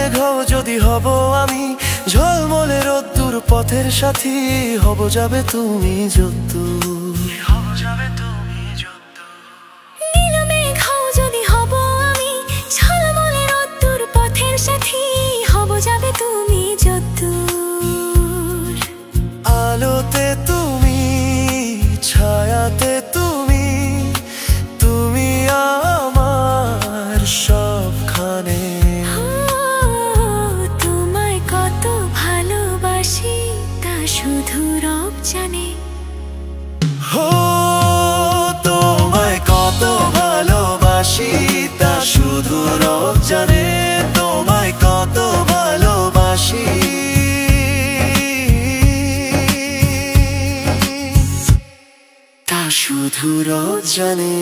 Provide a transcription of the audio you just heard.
মেঘও যদি হব আমি, ঝলমলে রোদ্দুর পথের সাথী হব যাবে তুমি যদ্দূর। নীল মেঘও যদি হব আমি, ঝলমলে রোদ্দুর পথের সাথী হব যাবে তুমি যদ্দূর। আলোতে তুমি, ছায়াতে তুমি, তুমি আমার সবখানে। তোমায় কত ভালোবাসি তা শুধু রব জানে। হো তোমায় কত ভালোবাসি তা শুধু রব জানে, তোমায় কত ভালোবাসি তা শুধু রব জানে।